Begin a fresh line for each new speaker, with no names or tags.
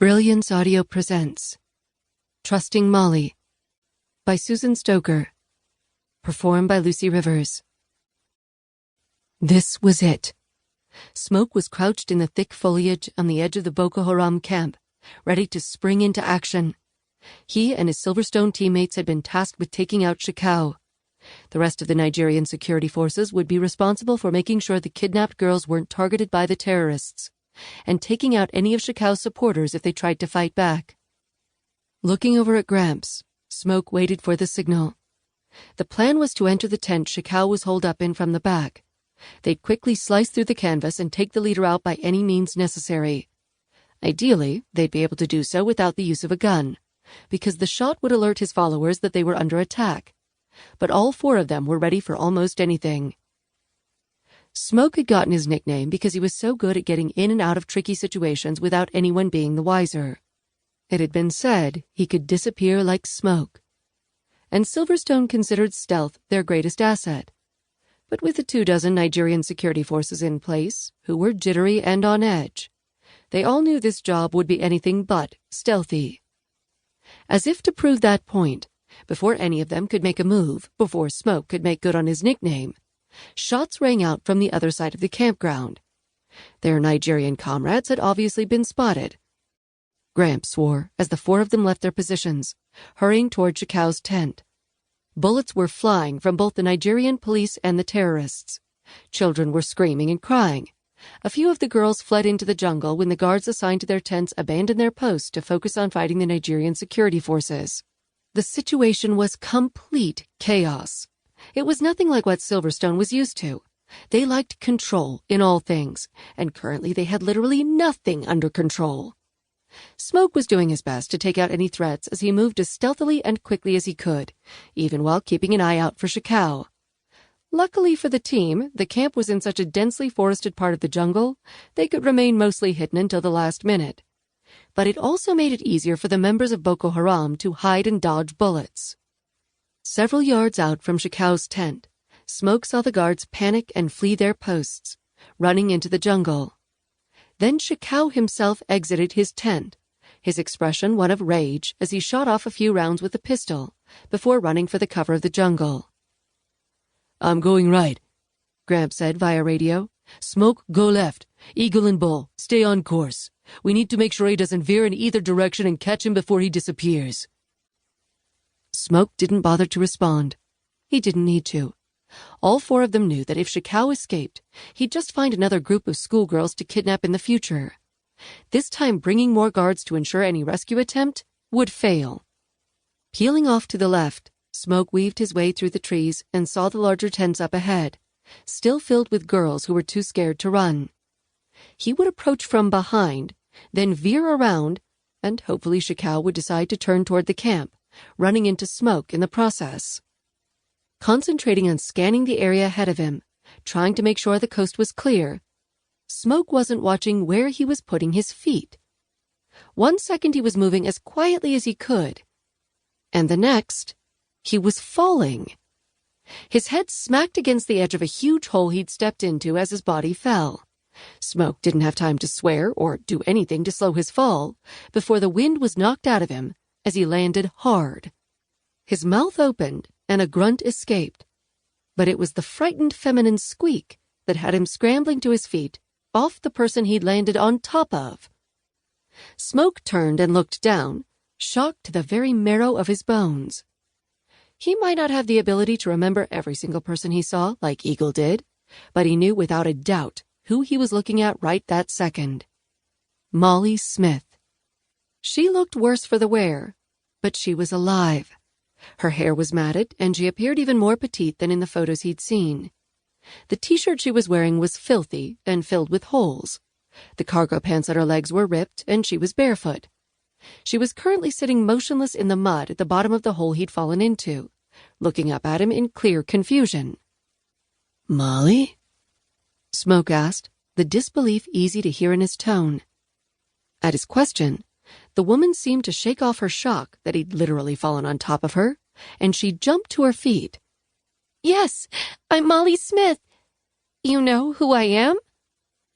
Brilliance Audio presents Trusting Molly by Susan Stoker, performed by Lucy Rivers. This was it. Smoke was crouched in the thick foliage on the edge of the Boko Haram camp, ready to spring into action. He and his Silverstone teammates had been tasked with taking out Shekau. The rest of the Nigerian security forces would be responsible for making sure the kidnapped girls weren't targeted by the terrorists, and taking out any of Shekau's supporters if they tried to fight back. Looking over at Gramps, Smoke waited for the signal. The plan was to enter the tent Shekau was holed up in from the back. They'd quickly slice through the canvas and take the leader out by any means necessary. Ideally, they'd be able to do so without the use of a gun, because the shot would alert his followers that they were under attack. But all four of them were ready for almost anything. Smoke had gotten his nickname because he was so good at getting in and out of tricky situations without anyone being the wiser. It had been said he could disappear like smoke. And Silverstone considered stealth their greatest asset. But with the 24 Nigerian security forces in place, who were jittery and on edge, they all knew this job would be anything but stealthy. As if to prove that point, before any of them could make a move, before Smoke could make good on his nickname, shots rang out from the other side of the campground. Their Nigerian comrades had obviously been spotted. Gramps swore as the four of them left their positions, hurrying toward Shekau's tent. Bullets were flying from both the Nigerian police and the terrorists. Children were screaming and crying. A few of the girls fled into the jungle when the guards assigned to their tents abandoned their posts to focus on fighting the Nigerian security forces. The situation was complete chaos. It was nothing like what Silverstone was used to. They liked control in all things, and currently they had literally nothing under control. Smoke was doing his best to take out any threats as he moved as stealthily and quickly as he could, even while keeping an eye out for Shekau. Luckily for the team, the camp was in such a densely forested part of the jungle, they could remain mostly hidden until the last minute. But it also made it easier for the members of Boko Haram to hide and dodge bullets. Several yards out from Shekau's tent, Smoke saw the guards panic and flee their posts, running into the jungle. Then Shekau himself exited his tent, his expression one of rage as he shot off a few rounds with a pistol before running for the cover of the jungle.
"I'm going right," Gramps said via radio. "Smoke, go left. Eagle and Bull, stay on course. We need to make sure he doesn't veer in either direction and catch him before he disappears."
Smoke didn't bother to respond. He didn't need to. All four of them knew that if Shekau escaped, he'd just find another group of schoolgirls to kidnap in the future. This time bringing more guards to ensure any rescue attempt would fail. Peeling off to the left, Smoke weaved his way through the trees and saw the larger tents up ahead, still filled with girls who were too scared to run. He would approach from behind, then veer around, and hopefully Shekau would decide to turn toward the camp, running into Smoke in the process. Concentrating on scanning the area ahead of him, trying to make sure the coast was clear, Smoke wasn't watching where he was putting his feet. 1 second he was moving as quietly as he could, and the next, he was falling. His head smacked against the edge of a huge hole he'd stepped into as his body fell. Smoke didn't have time to swear or do anything to slow his fall before the wind was knocked out of him as he landed hard. His mouth opened and a grunt escaped, but it was the frightened feminine squeak that had him scrambling to his feet off the person he'd landed on top of. Smoke turned and looked down, shocked to the very marrow of his bones. He might not have the ability to remember every single person he saw like Eagle did, but he knew without a doubt who he was looking at right that second. Molly Smith. She looked worse for the wear, but she was alive. Her hair was matted, and she appeared even more petite than in the photos he'd seen. The t-shirt she was wearing was filthy and filled with holes. The cargo pants on her legs were ripped, and she was barefoot. She was currently sitting motionless in the mud at the bottom of the hole he'd fallen into, looking up at him in clear confusion.
"Molly?"
Smoke asked, the disbelief easy to hear in his tone. At his question, the woman seemed to shake off her shock that he'd literally fallen on top of her, and she jumped to her feet.
"Yes, I'm Molly Smith. You know who I am?"